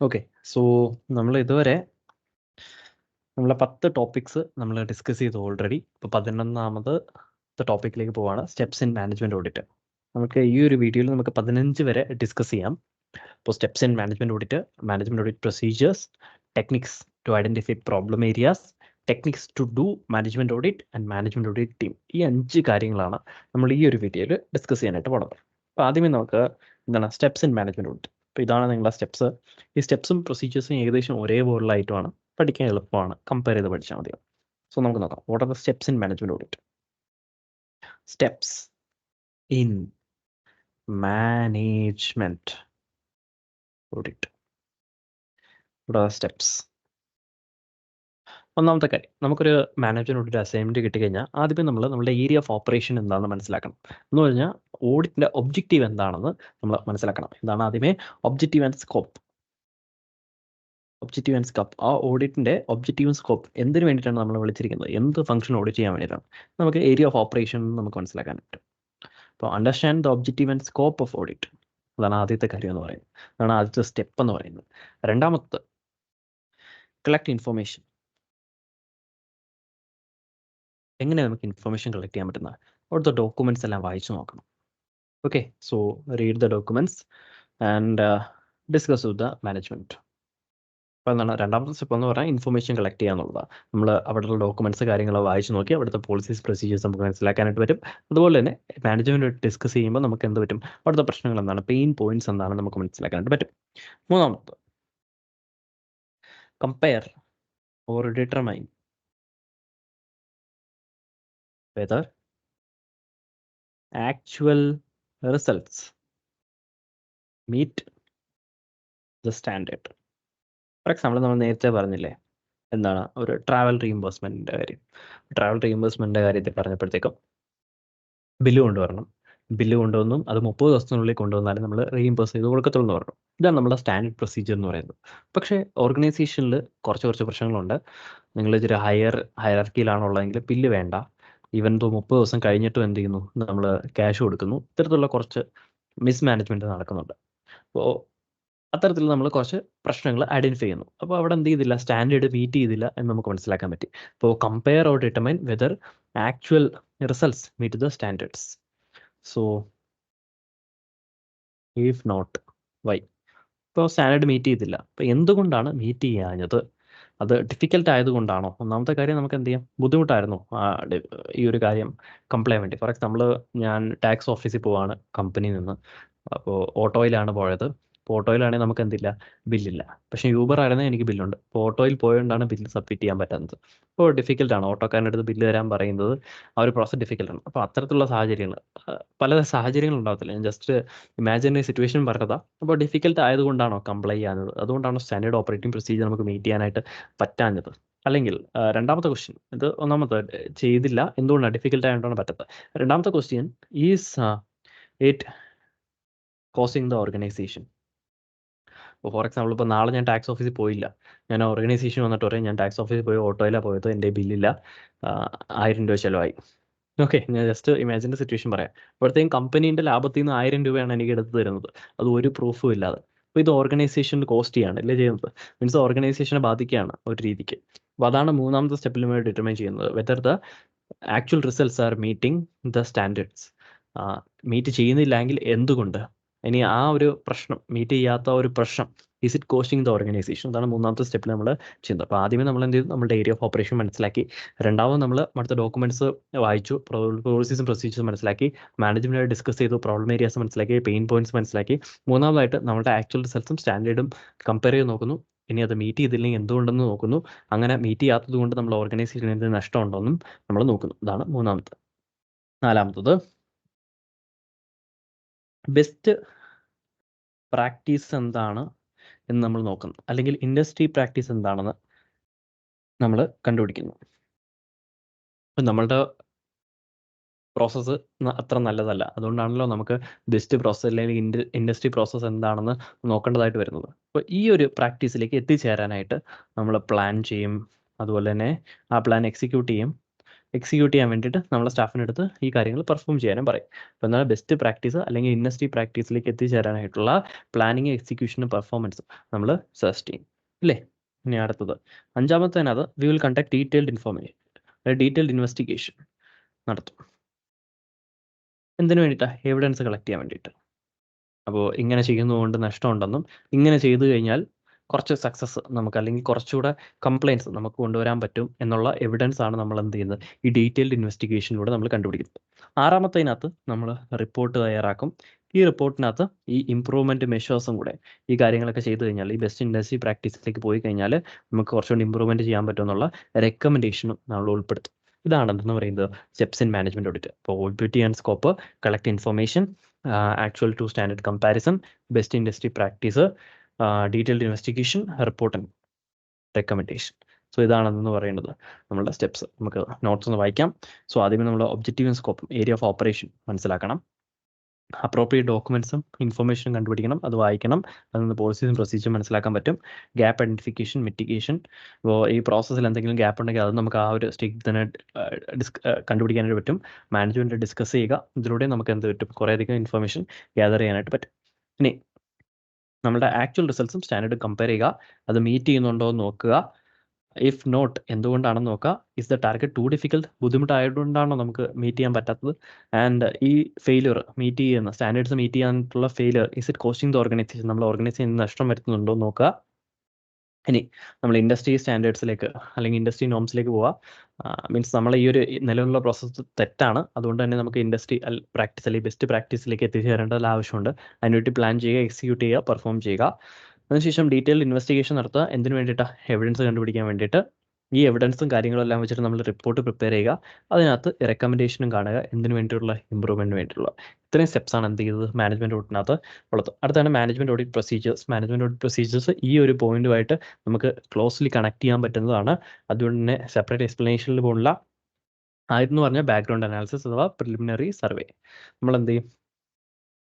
Okay. So നമ്മൾ ഇതുവരെ നമ്മളെ 10 ടോപ്പിക്സ് നമ്മൾ ഡിസ്കസ് ചെയ്തു ഓൾറെഡി. ഇപ്പോൾ 11ാമത് ടോപ്പിക്കിലേക്ക് പോവാണ്, സ്റ്റെപ്സ് ഇൻ മാനേജ്മെന്റ് ഓഡിറ്റ്. നമുക്ക് ഈ ഒരു വീഡിയോയിൽ നമുക്ക് 15 വരെ ഡിസ്കസ് ചെയ്യാം. ഇപ്പോൾ steps in management audit procedures, techniques to identify problem areas, techniques to do management audit and management audit team. ഈ 5 കാര്യങ്ങളാണ് നമ്മൾ ഈ ഒരു വീഡിയോയിൽ ഡിസ്കസ് ചെയ്യാനായിട്ട് പോകുന്നത്. അപ്പോൾ ആദ്യമേ നമുക്ക് എന്താണ് സ്റ്റെപ്സ് ഇൻ മാനേജ്മെന്റ് ഓഡിറ്റ്. അപ്പോൾ ഇതാണ് നിങ്ങളുടെ സ്റ്റെപ്സ്. ഈ സ്റ്റെപ്സും പ്രൊസീജിയേഴ്സും ഏകദേശം ഒരേപോലെയായിട്ടുമാണ്, പഠിക്കാൻ എളുപ്പമാണ്, കമ്പയർ ചെയ്ത് പഠിച്ചാൽ മതി. സോ നമുക്ക് നോക്കാം, what are the steps in management audit. Steps in management audit. What are the steps? ഒന്നാമത്തെ കാര്യം, നമുക്കൊരു മാനേജ്മെന്റ് ഓഡിറ്റ് അസൈൻമെന്റ് കിട്ടിക്കഴിഞ്ഞാൽ ആദ്യമേ നമ്മുടെ ഏരിയ ഓഫ് ഓപ്പറേഷൻ എന്താണെന്ന് മനസ്സിലാക്കണം. എന്ന് പറഞ്ഞാൽ ഓഡിറ്റിന്റെ ഒബ്ജക്റ്റീവ് എന്താണെന്ന് നമ്മൾ മനസ്സിലാക്കണം. എന്താണ് ആദ്യമേ objective and scope. Objective and scope, ആ ഓഡിറ്റിന്റെ ഒബ്ജക്റ്റീവും സ്കോപ്പ് എന്തിനു വേണ്ടിയിട്ടാണ് നമ്മൾ വിളിച്ചിരിക്കുന്നത്, എന്ത് ഫംഗ്ഷൻ ഓഡിറ്റ് ചെയ്യാൻ വേണ്ടിയിട്ടാണ്, നമുക്ക് ഏരിയ ഓഫ് ഓപ്പറേഷൻ നമുക്ക് മനസ്സിലാക്കാൻ പറ്റും. അപ്പോൾ understand the objective and scope of audit, അതാണ് ആദ്യത്തെ കാര്യം എന്ന് പറയുന്നത്, അതാണ് ആദ്യത്തെ സ്റ്റെപ്പ് എന്ന് പറയുന്നത്. രണ്ടാമത്തെ, കളക്ട് ഇൻഫർമേഷൻ. എങ്ങനെ നമുക്ക് ഇൻഫർമേഷൻ കളക്ട് ചെയ്യാൻ പറ്റുന്ന, അവിടുത്തെ ഡോക്യുമെന്റ്സ് എല്ലാം വായിച്ചു നോക്കണം. Okay, so read the documents and discuss with the management. അപ്പോൾ എന്താണ് രണ്ടാമത്തെ സ്റ്റെപ്പ് എന്ന് പറഞ്ഞാൽ ഇൻഫർമേഷൻ കളക്ട് ചെയ്യുക എന്നുള്ളതാണ്. നമ്മൾ അവിടെയുള്ള ഡോക്യുമെന്റ്സ് കാര്യങ്ങൾ വായിച്ച് നോക്കി അവിടുത്തെ പോളിസീസ് പ്രൊസീജിയേഴ്സ് നമുക്ക് മനസ്സിലാക്കാനായിട്ട് പറ്റും. അതുപോലെ തന്നെ മാനേജ്മെന്റ് ഡിസ്കസ് ചെയ്യുമ്പോൾ നമുക്ക് എന്ത് പറ്റും, അവിടുത്തെ പ്രശ്നങ്ങൾ എന്താണ്, പെയിൻ പോയിന്റ്സ് എന്താണ് നമുക്ക് മനസ്സിലാക്കാനായിട്ട് പറ്റും. മൂന്നാമത്തെ, compare or determine whether actual results meet the standard. For example, നമ്മൾ നേരത്തെ പറഞ്ഞില്ലേ എന്താണ് ഒരു ട്രാവൽ റീഇംബേഴ്സ്മെന്റിന്റെ കാര്യം. ട്രാവൽ റീഇംബേഴ്സ്മെന്റിന്റെ കാര്യത്തിൽ പറഞ്ഞപ്പോഴത്തേക്കും ബില്ല് കൊണ്ടുവരണം, ബില്ല് കൊണ്ടുവന്നും അത് 30 ദിവസത്തിനുള്ളിൽ കൊണ്ടുവന്നാലും നമ്മൾ റീഇംബേഴ്സ് ചെയ്ത് കൊടുക്കത്തുള്ളൂ എന്ന് പറഞ്ഞു. ഇതാണ് നമ്മുടെ സ്റ്റാൻഡേർഡ് പ്രൊസീജിയർ എന്ന് പറയുന്നത്. പക്ഷേ ഓർഗനൈസേഷനിൽ കുറച്ച് പ്രശ്നങ്ങളുണ്ട്. നിങ്ങൾ ഇതൊരു ഹയറാർക്കിയിലാണുള്ളതെങ്കിൽ ബില്ല് വേണ്ട, ഈവൻ 30 ദിവസം കഴിഞ്ഞിട്ടും എന്ത് ചെയ്യുന്നു, നമ്മൾ ക്യാഷ് കൊടുക്കുന്നു. ഇത്തരത്തിലുള്ള കുറച്ച് മിസ്മാനേജ്മെന്റ് നടക്കുന്നുണ്ട്. അപ്പോൾ അത്തരത്തിൽ നമ്മൾ കുറച്ച് പ്രശ്നങ്ങൾ ഐഡന്റിഫൈ ചെയ്യുന്നു. അപ്പോൾ അവിടെ എന്ത് ചെയ്തില്ല, സ്റ്റാൻഡേർഡ് മീറ്റ് ചെയ്തില്ല എന്ന് നമുക്ക് മനസ്സിലാക്കാൻ പറ്റി. ഇപ്പോൾ compare or determine whether actual results meet the standards. So if not, why? ഇപ്പോൾ സ്റ്റാൻഡേർഡ് മീറ്റ് ചെയ്തില്ല, അപ്പോൾ എന്തുകൊണ്ടാണ് മീറ്റ് ചെയ്യാഞ്ഞത്? അത് ഡിഫിക്കൽട്ട് ആയതുകൊണ്ടാണോ? ഒന്നാമത്തെ കാര്യം, നമുക്ക് എന്ത് ചെയ്യാം, ബുദ്ധിമുട്ടായിരുന്നു ഈ ഒരു കാര്യം കംപ്ലൈൻ വേണ്ടി. ഫോർ എക്സാമ്പിൾ, ഞാൻ ടാക്സ് ഓഫീസിൽ പോവാണ് കമ്പനിയിൽ നിന്ന്. അപ്പോൾ ഓട്ടോയിലാണ് പോയത്. ഇപ്പോൾ ഓട്ടോയിലാണെങ്കിൽ നമുക്ക് എന്തില്ല, ബില്ലില്ല. പക്ഷേ യൂബർ ആയിരുന്നെങ്കിൽ എനിക്ക് ബില്ലുണ്ട്. ഇപ്പോൾ ഓട്ടോയിൽ പോയതുകൊണ്ടാണ് ബില്ല് സബ്മിറ്റ് ചെയ്യാൻ പറ്റാത്തത്. അപ്പോൾ ഡിഫിക്കൽട്ടാണ്, ഓട്ടോക്കാരൻ്റെ അടുത്ത് ബില്ല് തരാൻ പറയുന്നത്. ആ ഒരു പ്രോസസ് ഡിഫിക്കൽട്ടാണ്. അപ്പോൾ അത്തരത്തിലുള്ള സാഹചര്യങ്ങൾ, പല സാഹചര്യങ്ങൾ ഉണ്ടാകത്തില്ല, ഞാൻ ജസ്റ്റ് ഇമാജിനറി സിറ്റുവേഷൻ പറഞ്ഞതാ. അപ്പോൾ ഡിഫിക്കൽട്ട് ആയതുകൊണ്ടാണോ കംപ്ലൈ ചെയ്യാഞ്ഞത്, അതുകൊണ്ടാണോ സ്റ്റാൻഡേർഡ് ഓപ്പറേറ്റിംഗ് പ്രൊസീജിയർ നമുക്ക് മീറ്റ് ചെയ്യാനായിട്ട് പറ്റാഞ്ഞത്? അല്ലെങ്കിൽ രണ്ടാമത്തെ ക്വസ്റ്റ്യൻ, ഇത് ഒന്നാമത്തെ ചെയ്തില്ല, എന്തുകൊണ്ടാണ് ഡിഫിക്കൽട്ട് ആയതുകൊണ്ടാണ് പറ്റാത്തത്. രണ്ടാമത്തെ question, is it causing the organisation. ഇപ്പോൾ ഫോർ എക്സാമ്പിൾ, ഇപ്പോൾ നാളെ ഞാൻ ടാക്സ് ഓഫീസിൽ പോയില്ല, ഞാൻ ഓർഗനൈസേഷൻ വന്നിട്ട് പറയും ഞാൻ ടാക്സ് ഓഫീസിൽ പോയി ഓട്ടോയിലാണ് പോയത്, എൻ്റെ ബില്ലില്ല, 1000 രൂപ ചിലവായി. ഓക്കെ, ഞാൻ ജസ്റ്റ് ഇമാജിൻ്റെ സിറ്റുവേഷൻ പറയാം. അപ്പോഴത്തേക്കും കമ്പനീൻ്റെ ലാഭത്തിൽ നിന്ന് 1000 രൂപയാണ് എനിക്ക് എടുത്തു തരുന്നത്, അത് ഒരു പ്രൂഫും ഇല്ലാതെ. അപ്പോൾ ഇത് ഓർഗനൈസേഷന് കോസ്റ്റ് ചെയ്യാണ് അല്ലേ ചെയ്യുന്നത്, മീൻസ് ഓർഗനൈസേഷനെ ബാധിക്കുകയാണ് ഒരു രീതിക്ക്. അപ്പോൾ അതാണ് മൂന്നാമത്തെ സ്റ്റെപ്പിൽ നമ്മൾ ഡിറ്റർമൈൻ ചെയ്യുന്നത്, whether the actual results are meeting the standards. Meet ചെയ്യുന്നില്ലെങ്കിൽ എന്തുകൊണ്ട്, ഇനി ആ ഒരു പ്രശ്നം, മീറ്റ് ചെയ്യാത്ത ഒരു പ്രശ്നം, is it costing the organisation. അതാണ് മൂന്നാമത്തെ സ്റ്റെപ്പിൽ നമ്മൾ ചെയ്യുന്നത്. അപ്പോൾ ആദ്യമേ നമ്മൾ എന്ത് ചെയ്തു, നമ്മുടെ ഏരിയ ഓഫ് ഓപ്പറേഷൻ മനസ്സിലാക്കി. രണ്ടാമത് നമ്മൾ അടുത്ത ഡോക്യുമെന്റ്സ് വായിച്ചു, പോളിസീസും പ്രൊസീജിയേഴ്സും മനസ്സിലാക്കി, മാനേജ്മെന്റ് ഡിസ്കസ് ചെയ്തു, പ്രോബ്ലം ഏരിയാസ് മനസ്സിലാക്കി, പെയിൻ പോയിന്റ്സ് മനസ്സിലാക്കി. മൂന്നാമതായിട്ട് നമ്മുടെ ആക്ച്വൽ റിസൾട്ട്സും സ്റ്റാൻഡേർഡും കമ്പയർ ചെയ്ത് നോക്കുന്നു. ഇനി അത് മീറ്റ് ചെയ്തില്ലെങ്കിൽ എന്തുകൊണ്ടെന്ന് നോക്കുന്നു. അങ്ങനെ മീറ്റ് ചെയ്യാത്തത് കൊണ്ട് നമ്മൾ ഓർഗനൈസേഷന് എന്ത് നഷ്ടമുണ്ടോയെന്നും നമ്മൾ നോക്കുന്നു. ഇതാണ് മൂന്നാമത്തെ. നാലാമത്തത്, ബെസ്റ്റ് പ്രാക്ടീസ് എന്താണ് എന്ന് നമ്മൾ നോക്കുന്നു, അല്ലെങ്കിൽ ഇൻഡസ്ട്രി പ്രാക്ടീസ് എന്താണെന്ന് നമ്മൾ കണ്ടുപിടിക്കുന്നു. അപ്പം നമ്മളുടെ പ്രോസസ്സ് അത്ര നല്ലതല്ല, അതുകൊണ്ടാണല്ലോ നമുക്ക് ബെസ്റ്റ് പ്രോസസ്സ് അല്ലെങ്കിൽ ഇൻഡസ്ട്രി പ്രോസസ്സ് എന്താണെന്ന് നോക്കേണ്ടതായിട്ട് വരുന്നത്. അപ്പോൾ ഈ ഒരു പ്രാക്ടീസിലേക്ക് എത്തിച്ചേരാനായിട്ട് നമ്മൾ പ്ലാൻ ചെയ്യും, അതുപോലെ തന്നെ ആ പ്ലാൻ എക്സിക്യൂട്ട് ചെയ്യും. എക്സിക്യൂട്ട് ചെയ്യാൻ വേണ്ടിയിട്ട് നമ്മളെ സ്റ്റാഫിനടുത്ത് ഈ കാര്യങ്ങൾ പെർഫോം ചെയ്യാനും പറയും. അപ്പോൾ എന്നാൽ ബെസ്റ്റ് പ്രാക്ടീസ് അല്ലെങ്കിൽ ഇൻഡസ്ട്രി പ്രാക്ടീസിലേക്ക് എത്തിച്ചേരാനായിട്ടുള്ള പ്ലാനിങ്, എക്സിക്യൂഷനും പെർഫോമൻസും നമ്മൾ സജസ്റ്റ് ചെയ്യും അല്ലേ. ഇനി അടുത്തത് 5-ാമത്തേനത് we will conduct detailed investigation നടത്തും. എന്തിനു വേണ്ടിയിട്ടാണ്? എവിഡൻസ് കളക്ട് ചെയ്യാൻ വേണ്ടിയിട്ട്. അപ്പോൾ ഇങ്ങനെ ചെയ്യുന്നതുകൊണ്ട് നഷ്ടമുണ്ടെന്നും ഇങ്ങനെ ചെയ്തു കഴിഞ്ഞാൽ കുറച്ച് സക്സസ് നമുക്ക് അല്ലെങ്കിൽ കുറച്ചുകൂടെ കംപ്ലയിൻസ് നമുക്ക് കൊണ്ടുവരാൻ പറ്റും എന്നുള്ള എവിഡൻസ് ആണ് നമ്മൾ എന്ത് ചെയ്യുന്നത്, ഈ ഡീറ്റെയിൽഡ് ഇൻവെസ്റ്റിഗേഷനിലൂടെ നമ്മൾ കണ്ടുപിടിക്കുന്നത്. 6-ാമത്തേനകത്ത് നമ്മൾ റിപ്പോർട്ട് തയ്യാറാക്കും. ഈ റിപ്പോർട്ടിനകത്ത് ഈ ഇംപ്രൂവ്മെൻറ്റ് മെഷേഴ്സും കൂടെ ഈ കാര്യങ്ങളൊക്കെ ചെയ്തു കഴിഞ്ഞാൽ, ഈ ബെസ്റ്റ് ഇൻഡസ്ട്രി പ്രാക്ടീസിലേക്ക് പോയി കഴിഞ്ഞാൽ നമുക്ക് കുറച്ചുകൂടി ഇമ്പ്രൂവ്മെൻറ്റ് ചെയ്യാൻ പറ്റുമെന്നുള്ള റെക്കമെൻഡേഷനും നമ്മൾ ഉൾപ്പെടുത്തും. ഇതാണ് എന്തെന്ന് പറയുന്നത് സ്റ്റെപ്സ് ഇൻ മാനേജ്മെൻറ്റ് ഓഡിറ്റ്. അപ്പോൾ audit and scope, collect information, actual to standard comparison, best industry practice, detailed investigation, report and recommendation. So ഇതാണെന്ന് പറയുന്നത് നമ്മളുടെ സ്റ്റെപ്സ്. നമുക്ക് നോട്ട്സ് ഒന്ന് വായിക്കാം. സോ ആദ്യമേ നമ്മൾ ഒബ്ജക്റ്റീവും സ്കോപ്പും ഏരിയ ഓഫ് ഓപ്പറേഷൻ മനസ്സിലാക്കണം. അപ്രോപ്രിയേറ്റ് ഡോക്യുമെൻറ്റ്സും ഇൻഫർമേഷനും കണ്ടുപിടിക്കണം, അത് വായിക്കണം. അതിൽ നിന്ന് പോളിസീസും പ്രൊസീജിയറും മനസ്സിലാക്കാൻ പറ്റും. Gap identification, mitigation. അപ്പോൾ ഈ പ്രോസസ്സിൽ എന്തെങ്കിലും ഗ്യാപ്പ് ഉണ്ടെങ്കിൽ അത് നമുക്ക് ആ ഒരു സ്റ്റേജിൽ തന്നെ കണ്ടുപിടിക്കാനായിട്ട് പറ്റും. മാനേജ്മെൻറ്റ് ഡിസ്കസ് ചെയ്യുക. ഇതിലൂടെ നമുക്ക് എന്ത് പറ്റും, കുറേയധികം ഇൻഫർമേഷൻ ഗ്യാദർ ചെയ്യാനായിട്ട് പറ്റും. ഇനി നമ്മുടെ ആക്ച്വൽ റിസൾട്ട്സും സ്റ്റാൻഡേർഡും കമ്പയർ ചെയ്യുക. അത് മീറ്റ് ചെയ്യുന്നുണ്ടോ എന്ന് നോക്കുക. ഇഫ് നോട്ട്, എന്തുകൊണ്ടാണെന്ന് നോക്കുക. Is the target too difficult, ബുദ്ധിമുട്ടായതുകൊണ്ടാണോ നമുക്ക് മീറ്റ് ചെയ്യാൻ പറ്റാത്തത്. ആൻഡ് ഈ ഫെയിലിയർ മീറ്റ് ചെയ്യുന്ന സ്റ്റാൻഡേർഡ്സ് മീറ്റ് ചെയ്യാനുള്ള failure is it costing the organization, നമ്മൾ ഓർഗനൈസേഷൻ നഷ്ടം വരുത്തുന്നുണ്ടോ എന്ന് നോക്കുക. ഇനി നമ്മൾ ഇൻഡസ്ട്രി സ്റ്റാൻഡേർഡ്സിലേക്ക് അല്ലെങ്കിൽ ഇൻഡസ്ട്രി നോംസിലേക്ക് പോവുക. മീൻസ് നമ്മൾ ഈ ഒരു നിലവിലുള്ള പ്രോസസ്സ് തെറ്റാണ്, അതുകൊണ്ട് തന്നെ നമുക്ക് ഇൻഡസ്ട്രി പ്രാക്ടീസ് അല്ലെങ്കിൽ ബെസ്റ്റ് പ്രാക്ടീസിലേക്ക് എത്തിച്ചേരേണ്ടത് ആവശ്യമുണ്ട്. അതിനുവേണ്ടി പ്ലാൻ ചെയ്യുക, എക്സിക്യൂട്ട് ചെയ്യുക, പെർഫോം ചെയ്യുക. അതിനുശേഷം ഡീറ്റെയിൽഡ് ഇൻവെസ്റ്റിഗേഷൻ നടത്തുക. എന്തിനു വേണ്ടിയിട്ടാണ്? എവിഡൻസ് കണ്ടുപിടിക്കാൻ വേണ്ടിയിട്ട്. ഈ എവിഡൻസും കാര്യങ്ങളും എല്ലാം വെച്ചിട്ട് നമ്മൾ റിപ്പോർട്ട് പ്രിപ്പയർ ചെയ്യുക. അതിനകത്ത് റെക്കമെൻഡേഷനും കാണുക, എന്തിനു വേണ്ടിയിട്ടുള്ള ഇമ്പ്രൂവ്മെൻറ്റിന് വേണ്ടിയിട്ടുള്ള. ഇത്രയും സ്റ്റെപ്സാണ് എന്ത് ചെയ്തത് മാനേജ്മെൻറ്റ് ഓഡിറ്റിനകത്ത് ഉള്ളത്. അടുത്താണ് management audit procedures. Management audit procedures ഈ ഒരു പോയിന്റുമായിട്ട് നമുക്ക് ക്ലോസ്ലി കണക്ട് ചെയ്യാൻ പറ്റുന്നതാണ്. അതുകൊണ്ട് തന്നെ സെപ്പറേറ്റ് എക്സ്പ്ലനേഷനിൽ പോകുന്നില്ല. ആദ്യം പറഞ്ഞാൽ ബാക്ക്ഗ്രൗണ്ട് അനാലിസിസ് അഥവാ പ്രിലിമിനറി സർവേ. നമ്മൾ എന്ത് ചെയ്യും,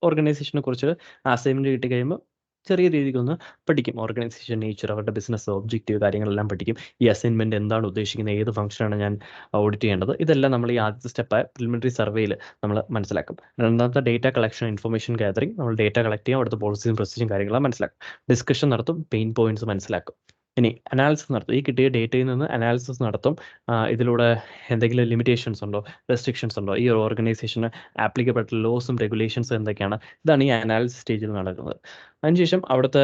ഓർഗനൈസേഷനെ കുറിച്ച് അസൈൻമെൻറ്റ് കിട്ടി കഴിയുമ്പോൾ ചെറിയ രീതിക്കൊന്ന് പഠിക്കും. ഓർഗനൈസേഷൻ നേച്ചർ, അവരുടെ ബിസിനസ് ഒബ്ജക്റ്റീവ് കാര്യങ്ങളെല്ലാം പഠിക്കും. ഈ അസൈൻമെൻറ്റ് എന്താണ് ഉദ്ദേശിക്കുന്നത്, ഏത് ഫംഗ്ഷനാണ് ഞാൻ ഓഡിറ്റ് ചെയ്യേണ്ടത്, ഇതെല്ലാം നമ്മൾ ഈ ആദ്യത്തെ സ്റ്റെപ്പായ പ്രിലിമിനറി സർവേയിൽ നമ്മൾ മനസ്സിലാക്കും. രണ്ടാമത്തെ ഡേറ്റ കളക്ഷൻ, ഇൻഫർമേഷൻ ഗാദറിംഗ്. നമ്മൾ ഡേറ്റ കളക്ട് ചെയ്യും, അവിടുത്തെ പോളിസിയും പ്രൊസീജിയും കാര്യങ്ങളെല്ലാം മനസ്സിലാക്കും. ഡിസ്കഷൻ നടത്തും, പെയിൻ പോയിന്റ്സ് മനസ്സിലാക്കും. ഇനി അനാലിസിസ് നടത്തും. ഈ കിട്ടിയ ഡേറ്റയിൽ നിന്ന് അനാലിസിസ് നടത്തും. ഇതിലൂടെ എന്തെങ്കിലും ലിമിറ്റേഷൻസ് ഉണ്ടോ, റെസ്ട്രിക്ഷൻസ് ഉണ്ടോ, ഈ ഒരു ഓർഗനൈസേഷന് ആപ്ലിക്കപ്പെട്ട ലോസും റെഗുലേഷൻസും എന്തൊക്കെയാണ്, ഇതാണ് ഈ അനാലിസിസ് സ്റ്റേജിൽ നടക്കുന്നത്. അതിനുശേഷം അവിടുത്തെ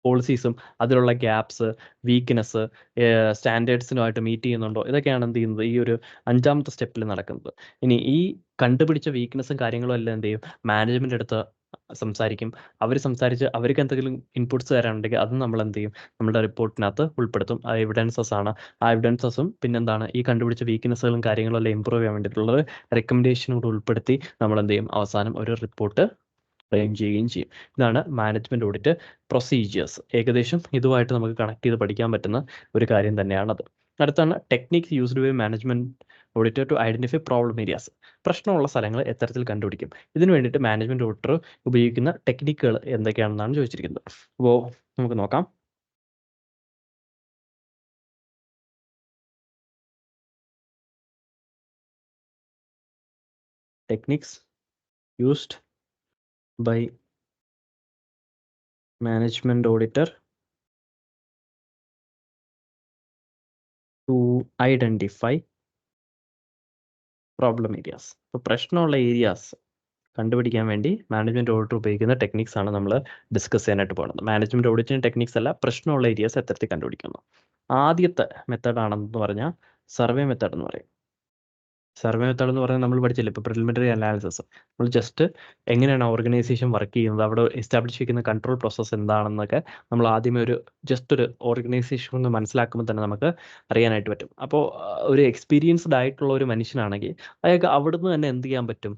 പോളിസീസും അതിലുള്ള ഗ്യാപ്സ്, വീക്ക്നെസ്, സ്റ്റാൻഡേർഡ്സിനുമായിട്ട് മീറ്റ് ചെയ്യുന്നുണ്ടോ, ഇതൊക്കെയാണ് എന്ത് ചെയ്യുന്നത് ഈ ഒരു 5-ാമത്തെ സ്റ്റെപ്പിൽ നടക്കുന്നത്. ഇനി ഈ കണ്ടുപിടിച്ച വീക്ക്നെസ്സും കാര്യങ്ങളും എല്ലാം എന്ത് ചെയ്യും, മാനേജ്മെൻറ്റ് അടുത്ത് സംസാരിക്കും. അവർ സംസാരിച്ച് അവർക്ക് എന്തെങ്കിലും ഇൻപുട്സ് തരാനുണ്ടെങ്കിൽ അത് നമ്മൾ എന്ത് ചെയ്യും, നമ്മുടെ റിപ്പോർട്ടിനകത്ത് ഉൾപ്പെടുത്തും. ആ എവിഡൻസസ് ആണ്. ആ എവിഡൻസസും പിന്നെന്താണ്, ഈ കണ്ടുപിടിച്ച വീക്ക്നെസ്സുകളും കാര്യങ്ങളും എല്ലാം ഇമ്പ്രൂവ് ചെയ്യാൻ വേണ്ടിയിട്ടുള്ളത് റെക്കമെൻഡേഷനും കൂടെ ഉൾപ്പെടുത്തി നമ്മൾ എന്ത് ചെയ്യും, അവസാനം ഒരു റിപ്പോർട്ട് ഫ്രെയിം ചെയ്യുകയും ചെയ്യും. ഇതാണ് മാനേജ്മെൻറ്റ് ഓഡിറ്റ് പ്രൊസീജിയേഴ്സ്. ഏകദേശം ഇതുമായിട്ട് നമുക്ക് കണക്ട് ചെയ്ത് പഠിക്കാൻ പറ്റുന്ന ഒരു കാര്യം തന്നെയാണത്. അടുത്താണ് techniques used by management auditor to identify problem areas. പ്രശ്നമുള്ള സ്ഥലങ്ങൾ എത്തരത്തിൽ കണ്ടുപിടിക്കും. ഇതിനു വേണ്ടിയിട്ട് മാനേജ്മെൻറ്റ് ഓഡിറ്റർ ഉപയോഗിക്കുന്ന ടെക്നിക്കുകൾ എന്തൊക്കെയാണെന്നാണ് ചോദിച്ചിരിക്കുന്നത്. അപ്പോൾ നമുക്ക് നോക്കാം. Techniques used by management auditor to identify problem areas. അപ്പോൾ പ്രശ്നമുള്ള ഏരിയാസ് കണ്ടുപിടിക്കാൻ വേണ്ടി മാനേജ്മെൻറ്റ് ഓഡിറ്റർ ഉപയോഗിക്കുന്ന ടെക്നിക്സ് ആണ് നമ്മൾ ഡിസ്കസ് ചെയ്യാനായിട്ട് പോകുന്നത്. മാനേജ്മെൻറ്റ് ഓഡിറ്റിന് ടെക്നിക്സ് അല്ല, പ്രശ്നമുള്ള ഏരിയാസ് എത്തരത്തിൽ കണ്ടുപിടിക്കുന്നു. ആദ്യത്തെ മെത്തേഡ് ആണെന്ന് പറഞ്ഞാൽ സർവേ മെത്തേഡ് എന്ന് പറയും. സർവേ മെത്തേഡ് എന്ന് പറഞ്ഞാൽ നമ്മൾ പഠിച്ചില്ല, ഇപ്പോൾ പ്രിലിമിനറി അനാലിസിസ്. നമ്മൾ ജസ്റ്റ് എങ്ങനെയാണ് ഓർഗനൈസേഷൻ വർക്ക് ചെയ്യുന്നത്, അവിടെ എസ്റ്റാബ്ലിഷ് ചെയ്യുന്ന കൺട്രോൾ പ്രോസസ്സ് എന്താണെന്നൊക്കെ നമ്മൾ ആദ്യമേ ഒരു ഓർഗനൈസേഷൻ ഒന്ന് മനസ്സിലാക്കുമ്പോൾ തന്നെ നമുക്ക് അറിയാനായിട്ട് പറ്റും. അപ്പോൾ ഒരു എക്സ്പീരിയൻസ്ഡ് ആയിട്ടുള്ള ഒരു മനുഷ്യനാണെങ്കിൽ അയാൾക്ക് അവിടുന്ന് തന്നെ എന്ത് ചെയ്യാൻ പറ്റും,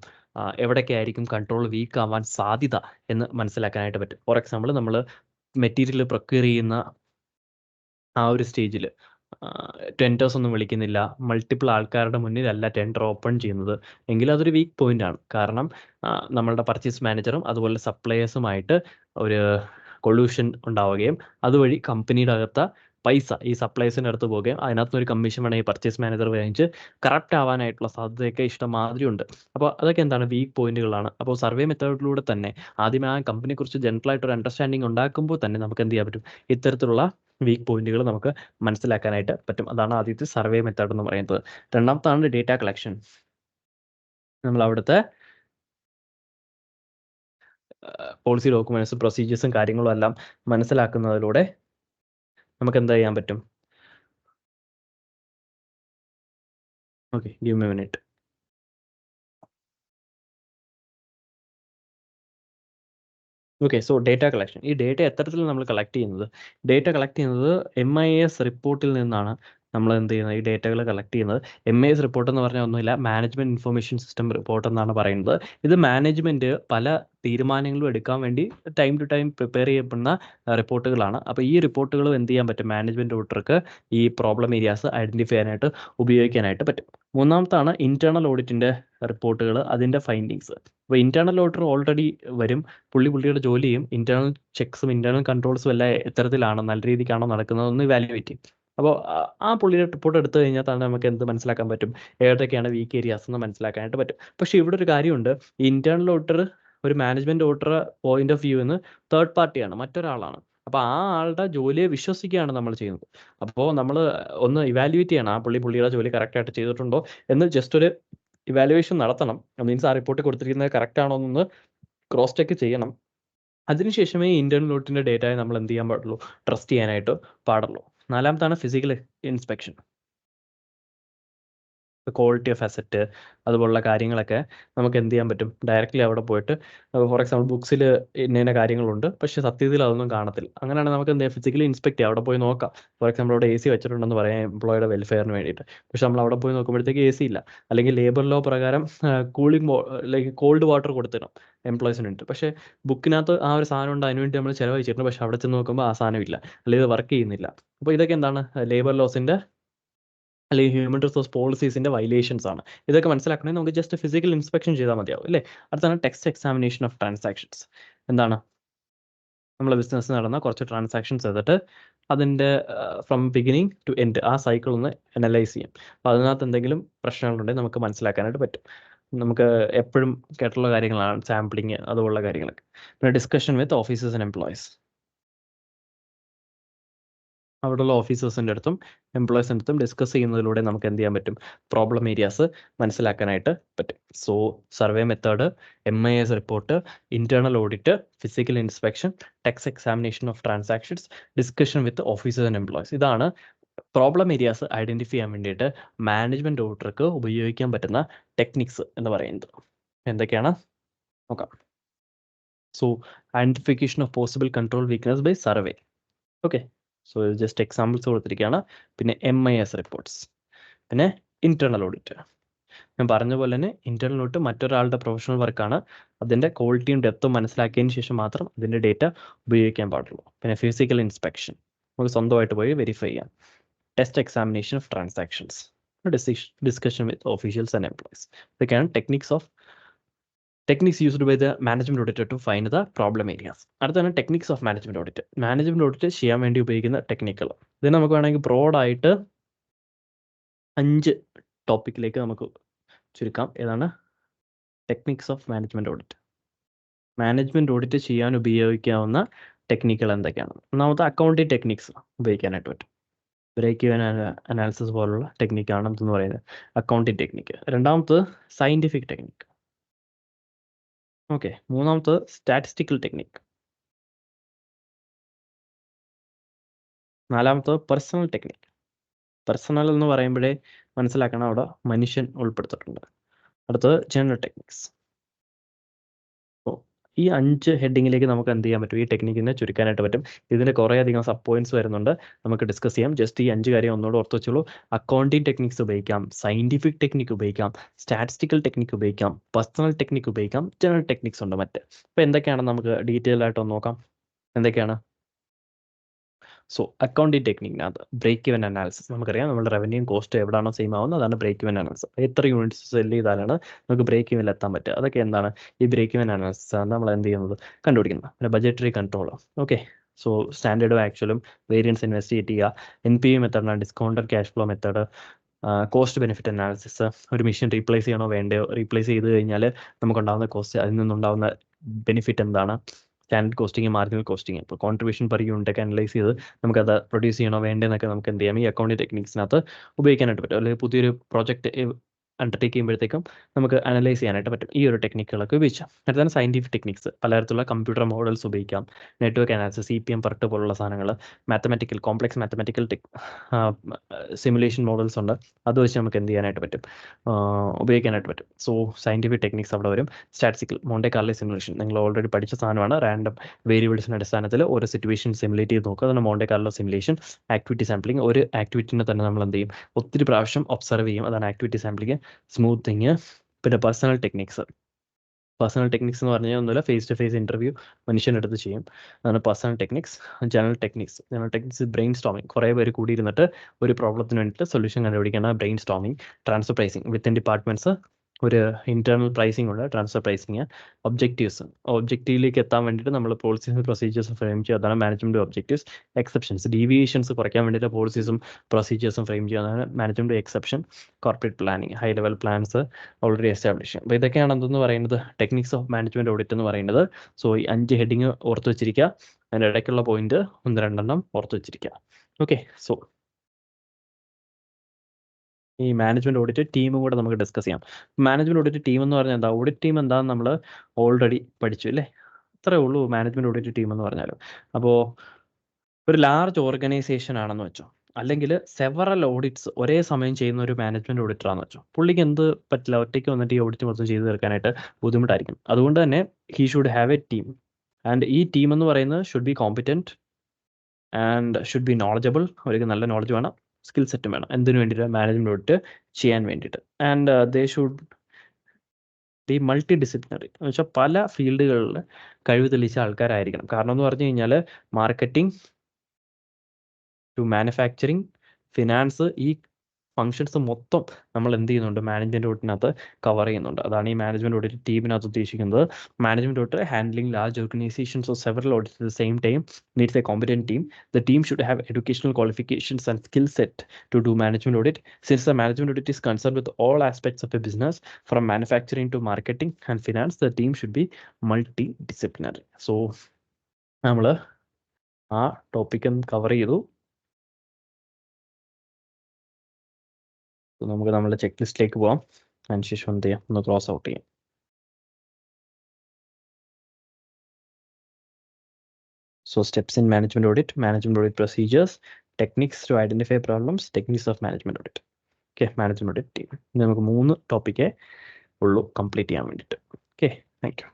എവിടെയൊക്കെ ആയിരിക്കും കൺട്രോൾ വീക്ക് ആവാൻ സാധ്യത എന്ന് മനസ്സിലാക്കാനായിട്ട് പറ്റും. ഫോർ എക്സാമ്പിൾ, നമ്മൾ മെറ്റീരിയൽ പ്രൊക്യൂർ ചെയ്യുന്ന ആ ഒരു സ്റ്റേജിൽ ടെൻഡേഴ്സ് ഒന്നും വിളിക്കുന്നില്ല, മൾട്ടിപ്പിൾ ആൾക്കാരുടെ മുന്നിലല്ല ടെൻഡർ ഓപ്പൺ ചെയ്യുന്നത് എങ്കിൽ അതൊരു വീക്ക് പോയിന്റ് ആണ്. കാരണം നമ്മളുടെ പർച്ചേസ് മാനേജറും അതുപോലെ സപ്ലയേഴ്സുമായിട്ട് ഒരു കൊളൂഷൻ ഉണ്ടാവുകയും അതുവഴി കമ്പനിയുടെ അകത്ത് പൈസ ഈ സപ്ലൈസിൻ്റെ അടുത്ത് പോകുകയും അതിനകത്തുനിന്നൊരു കമ്മീഷൻ വേണമെങ്കിൽ പർച്ചേസ് മാനേജർ വാങ്ങിച്ച് കറപ്റ്റ് ആവാനായിട്ടുള്ള സാധ്യതയൊക്കെ ഇഷ്ടംമാതിരി ഉണ്ട്. അപ്പോൾ അതൊക്കെ എന്താണ് വീക്ക് പോയിന്റുകളാണ്. അപ്പോൾ സർവേ മെത്തേഡിലൂടെ തന്നെ ആദ്യമേ ആ കമ്പനിയെക്കുറിച്ച് ജനറലായിട്ടൊരു അണ്ടർസ്റ്റാൻഡിങ് ഉണ്ടാക്കുമ്പോൾ തന്നെ നമുക്ക് എന്ത് ചെയ്യാൻ പറ്റും, ഇത്തരത്തിലുള്ള വീക്ക് പോയിന്റുകൾ നമുക്ക് മനസ്സിലാക്കാനായിട്ട് പറ്റും. അതാണ് ആദ്യത്തെ സർവേ മെത്തേഡ് എന്ന് പറയുന്നത്. രണ്ടാമത്താണ് ഡേറ്റ കളക്ഷൻ. നമ്മൾ അവിടുത്തെ പോളിസി ഡോക്യുമെന്റ്സ്, പ്രൊസീജിയേഴ്സും കാര്യങ്ങളും എല്ലാം മനസ്സിലാക്കുന്നതിലൂടെ നമുക്ക് എന്താ ചെയ്യാൻ പറ്റും? Okay, give me a minute. Okay, so data collection. ഈ ഡേറ്റ എത്തരത്തിൽ നമ്മൾ കളക്ട് ചെയ്യുന്നത്? ഡേറ്റ കളക്ട് ചെയ്യുന്നത് MIS റിപ്പോർട്ടിൽ നിന്നാണ് നമ്മൾ എന്ത് ചെയ്യുന്നത്, ഈ ഡേറ്റകൾ കളക്ട് ചെയ്യുന്നത്. MIS റിപ്പോർട്ട് എന്ന് പറഞ്ഞാൽ ഒന്നുമില്ല, മാനേജ്മെന്റ് ഇൻഫർമേഷൻ സിസ്റ്റം റിപ്പോർട്ട് എന്നാണ് പറയുന്നത്. ഇത് മാനേജ്മെന്റ് പല തീരുമാനങ്ങളും എടുക്കാൻ വേണ്ടി ടൈം ടു ടൈം പ്രിപ്പയർ ചെയ്യപ്പെടുന്ന റിപ്പോർട്ടുകളാണ്. അപ്പോൾ ഈ റിപ്പോർട്ടുകൾ എന്ത് ചെയ്യാൻ പറ്റും, മാനേജ്മെന്റ് ഓഡിറ്റർക്ക് ഈ പ്രോബ്ലം ഏരിയാസ് ഐഡന്റിഫൈ ചെയ്യാനായിട്ട് ഉപയോഗിക്കാനായിട്ട് പറ്റും. മൂന്നാമത്താണ് ഇന്റേണൽ ഓഡിറ്റിന്റെ റിപ്പോർട്ടുകൾ, അതിന്റെ ഫൈൻഡിങ്സ്. അപ്പോൾ ഇന്റേണൽ ഓഡിറ്റർ ഓൾറെഡി വരും, പുള്ളിയുടെ ജോലിയും ഇന്റേണൽ ചെക്സും ഇന്റേണൽ കൺട്രോൾസും എല്ലാം എത്തരത്തിലാണ്, നല്ല രീതിക്കാണോ നടക്കുന്നതെന്ന് ഇവാലുവേറ്റ് ചെയ്യും. അപ്പോൾ ആ പുള്ളിയുടെ റിപ്പോർട്ട് എടുത്തു കഴിഞ്ഞാൽ തന്നെ നമുക്ക് എന്ത് മനസ്സിലാക്കാൻ പറ്റും, ഏതൊക്കെയാണ് വീക്ക് ഏരിയാസ് എന്ന് മനസ്സിലാക്കാനായിട്ട് പറ്റും. പക്ഷേ ഇവിടെ ഒരു കാര്യമുണ്ട്, ഈ ഇന്റേണൽ ഓഡിറ്റർ ഒരു management auditor point of view എന്ന് തേർഡ് പാർട്ടിയാണ്, മറ്റൊരാളാണ്. അപ്പോൾ ആ ആളുടെ ജോലിയെ വിശ്വസിക്കുകയാണ് നമ്മൾ ചെയ്യുന്നത്. അപ്പോൾ നമ്മൾ ഒന്ന് ഇവാലുവേറ്റ് ചെയ്യണം, ആ പുള്ളിയുടെ ജോലി കറക്റ്റായിട്ട് ചെയ്തിട്ടുണ്ടോ എന്ന് ജസ്റ്റ് ഒരു ഇവാലുവേഷൻ നടത്തണം. മീൻസ് ആ റിപ്പോർട്ട് കൊടുത്തിരിക്കുന്നത് കറക്റ്റ് ആണോ എന്ന് ക്രോസ് ചെക്ക് ചെയ്യണം. അതിനുശേഷമേ ഇന്റേണൽ ഓഡിറ്റിന്റെ ഡേറ്റയെ നമ്മൾ എന്ത് ചെയ്യാൻ പാടുള്ളൂ, ട്രസ്റ്റ് ചെയ്യാനായിട്ട് പാടുള്ളൂ. നാലാമത്താണ് physical inspection. Quality of asset അതുപോലുള്ള കാര്യങ്ങളൊക്കെ നമുക്ക് എന്ത് ചെയ്യാൻ പറ്റും, ഡയറക്റ്റ്ലി അവിടെ പോയിട്ട് ഫോർ എക്സാമ്പിൾ ബുക്സിൽ ഇന്ന കാര്യങ്ങളുണ്ട്, പക്ഷേ സത്യത്തിൽ അതൊന്നും കാണത്തില്ല. അങ്ങനെയാണെങ്കിൽ നമുക്ക് എന്ത് ചെയ്യാം, ഫിസിക്കലി ഇൻസ്പെക്ട് ചെയ്യാം, അവിടെ പോയി നോക്കാം. ഫോർ എക്സാമ്പിൾ അവിടെ AC വെച്ചിട്ടുണ്ടെന്ന് പറയാം എംപ്ലോയിയുടെ വെൽഫെയറിന് വേണ്ടിയിട്ട്, പക്ഷെ നമ്മൾ അവിടെ പോയി നോക്കുമ്പോഴത്തേക്ക് AC ഇല്ല. അല്ലെങ്കിൽ ലേബർ ലോ പ്രകാരം കൂളിംഗ് ലൈക്ക് കോൾഡ് വാട്ടർ കൊടുത്തിടണം എംപ്ലോയീസിന് വേണ്ടിയിട്ട്, പക്ഷേ ബുക്കിനകത്ത് ആ ഒരു സാധനം ഉണ്ട്, അതിനുവേണ്ടി നമ്മൾ ചിലവഴിച്ചിട്ടുണ്ട്, പക്ഷെ അവിടെ ചെന്ന് നോക്കുമ്പോൾ ആ സാധനം ഇല്ല, അല്ലെങ്കിൽ ഇത് വർക്ക് ചെയ്യുന്നില്ല. അപ്പോൾ ഇതൊക്കെ എന്താണ്, ലേബർ ലോസിൻ്റെ അല്ലെങ്കിൽ ഹ്യൂമൻ റിസോഴ്സ് പോളിസീസിൻ്റെ വയലേഷൻസ് ആണ്. ഇതൊക്കെ മനസ്സിലാക്കണമെങ്കിൽ നമുക്ക് ജസ്റ്റ് ഫിസിക്കൽ ഇൻസ്പെക്ഷൻ ചെയ്താൽ മതിയാവും അല്ലേ. അടുത്താണ് ടെക്സ്റ്റ് എക്സാമിനേഷൻ ഓഫ് ട്രാൻസാക്ഷൻസ്. എന്താണ്, നമ്മൾ ബിസിനസ് നടന്ന കുറച്ച് ട്രാൻസാക്ഷൻസ് ചെയ്തിട്ട് അതിൻ്റെ ഫ്രം ബിഗിനിങ് ടു എൻഡ് ആ സൈക്കിൾ ഒന്ന് അനലൈസ് ചെയ്യാം. അപ്പോൾ അതിനകത്ത് എന്തെങ്കിലും പ്രശ്നങ്ങളുണ്ടെങ്കിൽ നമുക്ക് മനസ്സിലാക്കാനായിട്ട് പറ്റും. നമുക്ക് എപ്പോഴും കേട്ടുള്ള കാര്യങ്ങളാണ് സാമ്പിളിങ് അതുപോലുള്ള കാര്യങ്ങളൊക്കെ. പിന്നെ discussion with officers and employees. അവിടെയുള്ള ഓഫീസേഴ്സിൻ്റെ അടുത്തും എംപ്ലോയീസിൻ്റെ അടുത്തും ഡിസ്കസ് ചെയ്യുന്നതിലൂടെ നമുക്ക് എന്ത് ചെയ്യാൻ പറ്റും, പ്രോബ്ലം ഏരിയാസ് മനസ്സിലാക്കാനായിട്ട് പറ്റും. So survey method, MIS report, internal audit, physical inspection, text examination of transactions, discussion with officers and employees. ഇതാണ് പ്രോബ്ലം ഏരിയാസ് ഐഡന്റിഫൈ ചെയ്യാൻ വേണ്ടിയിട്ട് മാനേജ്മെന്റ് ഓഡിറ്റർക്ക് ഉപയോഗിക്കാൻ പറ്റുന്ന ടെക്നിക്സ് എന്ന് പറയുന്നത്. എന്തൊക്കെയാണ് നോക്കാം. So identification of possible control weakness by survey. Okay, so just examples കൊടുത്തിരിക്കുകയാണ്. പിന്നെ MIS റിപ്പോർട്ട്സ്, പിന്നെ ഇന്റേണൽ ഓഡിറ്റ്. ഞാൻ പറഞ്ഞ പോലെ തന്നെ ഇന്റേണൽ ഓഡിറ്റ് മറ്റൊരാളുടെ പ്രൊഫഷണൽ വർക്കാണ്, അതിൻ്റെ ക്വാളിറ്റിയും ഡെപ്തും മനസ്സിലാക്കിയതിന് ശേഷം മാത്രം അതിൻ്റെ ഡേറ്റ ഉപയോഗിക്കാൻ പാടുള്ളൂ. പിന്നെ ഫിസിക്കൽ ഇൻസ്പെക്ഷൻ നമുക്ക് സ്വന്തമായിട്ട് പോയി വെരിഫൈ ചെയ്യാം. Test examination of transactions, discussion with officials and employees. ഇതൊക്കെയാണ് techniques used by the management auditor to find the problem areas. അടുത്താണ് techniques of management audit. Management audit ചെയ്യാൻ വേണ്ടി ഉപയോഗിക്കുന്ന ടെക്നിക്കുകൾ. ഇത് നമുക്ക് വേണമെങ്കിൽ ബ്രോഡായിട്ട് 5 ടോപ്പിക്കിലേക്ക് നമുക്ക് ചുരുക്കാം. ഏതാണ് techniques of management audit? Management audit ചെയ്യാൻ ഉപയോഗിക്കാവുന്ന ടെക്നിക്കുകൾ എന്തൊക്കെയാണ്? ഒന്നാമത്തെ അക്കൗണ്ടിങ് ടെക്നിക്സ് ഉപയോഗിക്കാനായിട്ട് പറ്റും. ബ്രേക്ക് ഈവൻ അനാലിസിസ് പോലുള്ള ടെക്നിക്കാണ് ഇതെന്ന് പറയുന്നത്, അക്കൗണ്ടിങ് ടെക്നിക്ക്. രണ്ടാമത്തത് സയന്റിഫിക് ടെക്നിക്ക്. ഓക്കെ, മൂന്നാമത്തത് സ്റ്റാറ്റിസ്റ്റിക്കൽ ടെക്നിക്ക്. നാലാമത്തത് പേഴ്സണൽ ടെക്നിക്ക്. പേഴ്സണൽ എന്ന് പറയുമ്പോഴേ മനസ്സിലാക്കണം അവിടെ മനുഷ്യൻ ഉൾപ്പെടുത്തിയിട്ടുണ്ട്. അടുത്തത് ജനറൽ ടെക്നിക്സ്. ഈ 5 ഹെഡിങ്ങിലേക്ക് നമുക്ക് എന്ത് ചെയ്യാൻ പറ്റും, ഈ ടെക്നിക്കിനെ ചുരുക്കാനായിട്ട് പറ്റും. ഇതിൻ്റെ കുറേയധികം സബ് പോയിന്റ്സ് വരുന്നുണ്ട്, നമുക്ക് ഡിസ്കസ് ചെയ്യാം. ജസ്റ്റ് ഈ 5 കാര്യം ഒന്നുകൂടെ ഓർത്ത് വെച്ചോളൂ. അക്കൗണ്ടിങ് ടെക്നിക്സ് ഉപയോഗിക്കാം, സയന്റിഫിക് ടെക്നിക്ക് ഉപയോഗിക്കാം, സ്റ്റാറ്റിസ്റ്റിക്കൽ ടെക്നിക്ക് ഉപയോഗിക്കാം, പേഴ്സണൽ ടെക്നിക്ക് ഉപയോഗിക്കാം, ജനറൽ ടെക്നിക്സ് ഉണ്ട് മറ്റ്. അപ്പോൾ എന്തൊക്കെയാണെന്ന് നമുക്ക് ഡീറ്റെയിൽ ആയിട്ട് ഒന്ന് നോക്കാം. എന്തൊക്കെയാണ്? സോ അക്കൗണ്ടിങ് ടെക്നിക്കിനകത്ത് ബ്രേക്ക് ഇവൻ അനാലിസിസ്. നമുക്കറിയാം നമ്മുടെ റവന്യൂ കോസ്റ്റ് എവിടെയാണോ സെയിം ആവുന്നത് അതാണ് ബ്രേക്ക് ഇവൻ അനാലിസിസ്. എത്ര യൂണിറ്റ്സ് സെല് ചെയ്താലാണ് നമുക്ക് ബ്രേക്ക് ഇവനിൽ എത്താൻ പറ്റുക, അതൊക്കെ എന്താണ് ഈ ബ്രേക്ക് ഇവൻ അനാലിസിസ് ആണ് നമ്മൾ എന്ത് ചെയ്യുന്നത്, കണ്ടുപിടിക്കുന്നത്. പിന്നെ ബഡ്ജറ്ററി കൺട്രോൾ. ഓക്കെ, സോ സ്റ്റാൻഡേർഡും ആക്ച്വലും വേരിയൻസ് ഇൻവെസ്റ്റിഗേറ്റ് ചെയ്യുക, NPV മെത്തേഡാണ് discounted cash flow method, cost benefit analysis, ഒരു മെഷീൻ റീപ്ലേസ് ചെയ്യണോ വേണ്ടയോ, റീപ്ലേസ് ചെയ്ത് കഴിഞ്ഞാൽ നമുക്കുണ്ടാകുന്ന കോസ്റ്റ്, അതിൽ നിന്നുണ്ടാകുന്ന ബെനിഫിറ്റ് എന്താണ്, സ്റ്റാൻഡേർഡ് കോസ്റ്റിംഗ്, മാർജിനൽ കോസ്റ്റിംഗ്, ഇപ്പോൾ കോൺട്രിബ്യൂഷൻ പെർ യൂണിറ്റൊക്കെ അനലൈസ് ചെയ്ത് നമുക്കത് പ്രൊഡ്യൂസ് ചെയ്യണോ വേണ്ടതെന്നൊക്കെ നമുക്ക് എന്ത് ചെയ്യാം, ഈ അക്കൗണ്ടിങ് ടെക്നിക്സിനകത്ത് ഉപയോഗിക്കാനായിട്ട് പറ്റും. അല്ലെങ്കിൽ പുതിയൊരു പ്രോജക്റ്റ് അണ്ടർടേക്ക് ചെയ്യുമ്പോഴത്തേക്കും നമുക്ക് അനലൈസ് ചെയ്യാനായിട്ട് പറ്റും ഈ ഒരു ടെക്നിക്കുകളൊക്കെ ഉപയോഗിച്ചാൽ. അടുത്താണ് സയൻറ്റിഫിക് ടെക്നിക്സ്, പലതരത്തിലുള്ള കമ്പ്യൂട്ടർ മോഡൽസ് ഉപയോഗിക്കാം, നെറ്റ്വർക്ക് അനാലിസിസ്, CPM, PERT പോലുള്ള സാധനങ്ങൾ, mathematical complex mathematical simulation models ഉണ്ട്, അത് വെച്ച് നമുക്ക് എന്ത് ചെയ്യാനായിട്ട് പറ്റും, ഉപയോഗിക്കാനായിട്ട് പറ്റും. സോ സയൻറ്റിഫിക് ടെക്നിക്സ് അവിടെ വരും. സ്റ്റാറ്റിസ്റ്റിക്കൽ, മോണ്ടെ കാർലോ സിമുലേഷൻ, നിങ്ങൾ ഓൾറെഡി പഠിച്ച സാധനമാണ്. റാൻഡം വേരിയബിൾസിൻ്റെ അടിസ്ഥാനത്തിൽ ഓരോ സിറ്റുവേഷൻ സിമുലേറ്റ് ചെയ്ത് നോക്കുക, അതാണ് Monte Carlo simulation. Activity sampling, ഒരു ആക്ടിവിറ്റിനെ തന്നെ നമ്മൾ എന്ത് ചെയ്യും, ഒത്തിരി പ്രാവശ്യം ഒബ്സർവ് ചെയ്യും, അതാണ് ആക്ടിവിറ്റി സാമ്പിളിംഗ്. സ്മൂത്തിങ്, പിന്നെ പേഴ്സണൽ ടെക്നിക്സ്. പേഴ്സണൽ ടെക്നിക്സ് എന്ന് പറഞ്ഞാൽ ഒന്നുമില്ല, ഫേസ് ടു ഫേസ് ഇൻ്റർവ്യൂ മനുഷ്യൻ്റെ അടുത്ത് ചെയ്യും, അതാണ് personal techniques. General techniques brain storming, കുറേ പേര് കൂടിയിരുന്നിട്ട് ഒരു പ്രോബ്ലത്തിന് വേണ്ടിയിട്ട് സൊല്യൂഷൻ കണ്ടുപിടിക്കുന്ന brain storming. Transfer pricing, within departments ഒരു ഇൻറ്റേർണൽ പ്രൈസിംഗ് ഉണ്ട്, ട്രാൻസ്ഫർ പ്രൈസിങ്. ഒബ്ജക്റ്റീവിലേക്ക് എത്താൻ വേണ്ടിയിട്ട് നമ്മൾ പോളിസീസും പ്രൊസീജിയേഴ്സും ഫ്രെയിം ചെയ്യുക, അതാണ് മാനേജ്മെൻറ്റ് ഒബ്ജക്റ്റീവ്സ്. എക്സെപ്ഷൻസ്, ഡീവിയേഷൻസ് കുറയ്ക്കാൻ വേണ്ടിയിട്ട് പോളിസീസും പ്രൊസീജിയേഴ്സും ഫ്രെയിം ചെയ്യുക, അതാണ് management exception. Corporate planning, high level plans already establish. അപ്പോൾ ഇതൊക്കെയാണ് എന്തെന്ന് പറയുന്നത്, ടെക്നിക്സ് ഓഫ് മാനേജ്മെൻറ്റ് ഓഡിറ്റ് എന്ന് പറയുന്നത്. സോ ഈ 5 ഹെഡിങ് ഓർത്ത് വെച്ചിരിക്കുക, അതിൻ്റെ ഇടയ്ക്കുള്ള പോയിന്റ് 1-2 ഓർത്ത് വെച്ചിരിക്കുക. ഓക്കെ, സോ ഈ മാനേജ്മെൻറ്റ് ഓഡിറ്റ് ടീമും കൂടെ നമുക്ക് ഡിസ്കസ് ചെയ്യാം. മാനേജ്മെൻറ്റ് ഓഡിറ്റ് ടീം എന്ന് പറഞ്ഞാൽ എന്താ, ഓഡിറ്റ് ടീം എന്താണെന്ന് നമ്മൾ ഓൾറെഡി പഠിച്ചു അല്ലേ, അത്രേ ഉള്ളൂ മാനേജ്മെൻറ്റ് ഓഡിറ്റ് ടീം എന്ന് പറഞ്ഞാൽ. അപ്പോൾ ഒരു ലാർജ് ഓർഗനൈസേഷൻ ആണെന്ന് വെച്ചോ, അല്ലെങ്കിൽ സെവറൽ ഓഡിറ്റ്സ് ഒരേ സമയം ചെയ്യുന്ന ഒരു മാനേജ്മെൻറ്റ് ഓഡിറ്ററാണെന്ന് വെച്ചോ, പുള്ളിക്ക് എന്ത് പറ്റില്ല, ഒറ്റയ്ക്ക് വന്നിട്ട് ഈ ഓഡിറ്റ് മൊത്തം ചെയ്ത് തീർക്കാനായിട്ട് ബുദ്ധിമുട്ടായിരിക്കും. അതുകൊണ്ട് തന്നെ he should have A team, and ഈ ടീം എന്ന് പറയുന്നത് should be competent and should be knowledgeable. അവർക്ക് നല്ല നോളജ് വേണം, സ്കിൽ സെറ്റും വേണം, എന്തിനു വേണ്ടിയിട്ട്, മാനേജ്മെൻറ്റ് ഓഡിറ്റ് ചെയ്യാൻ വേണ്ടിയിട്ട്. And they should be multi disciplinary എന്ന് വെച്ചാൽ പല ഫീൽഡുകളിൽ കഴിവ് തെളിയിച്ച ആൾക്കാരായിരിക്കണം. കാരണം എന്ന് പറഞ്ഞു കഴിഞ്ഞാൽ മാർക്കറ്റിംഗ് ടു മാനുഫാക്ചറിങ്, ഫിനാൻസ്, ഈ ഫങ്ഷൻസ് മൊത്തം നമ്മൾ എന്ത് ചെയ്യുന്നുണ്ട്, മാനേജ്മെൻറ്റ് ഓഡിറ്റിനകത്ത് കവർ ചെയ്യുന്നുണ്ട്. അതാണ് ഈ മാനേജ്മെൻറ്റ് ഓഡിറ്റ് ടീമിനകത്ത് ഉദ്ദേശിക്കുന്നത്. Management audit handling large organisations of several audits at the same time needs A competent team. The team should have educational qualifications and skill set to do management audit. Since the management audit is concerned with all aspects of a business from manufacturing to marketing and finance, the team should be multidisciplinary. So നമ്മൾ ആ topic cover ചെയ്തു. നമുക്ക് നമ്മുടെ check ലിസ്റ്റിലേക്ക് പോകാം. അതിനുശേഷം എന്ത് ചെയ്യാം, ഒന്ന് ക്ലോസ് ഔട്ട് ചെയ്യാം. So steps in management audit procedures, techniques to identify problems, techniques of management audit. Okay, management audit team. നമുക്ക് 3 ടോപ്പിക്കേ ഉള്ളൂ കംപ്ലീറ്റ് ചെയ്യാൻ വേണ്ടിയിട്ട്. Okay, thank you.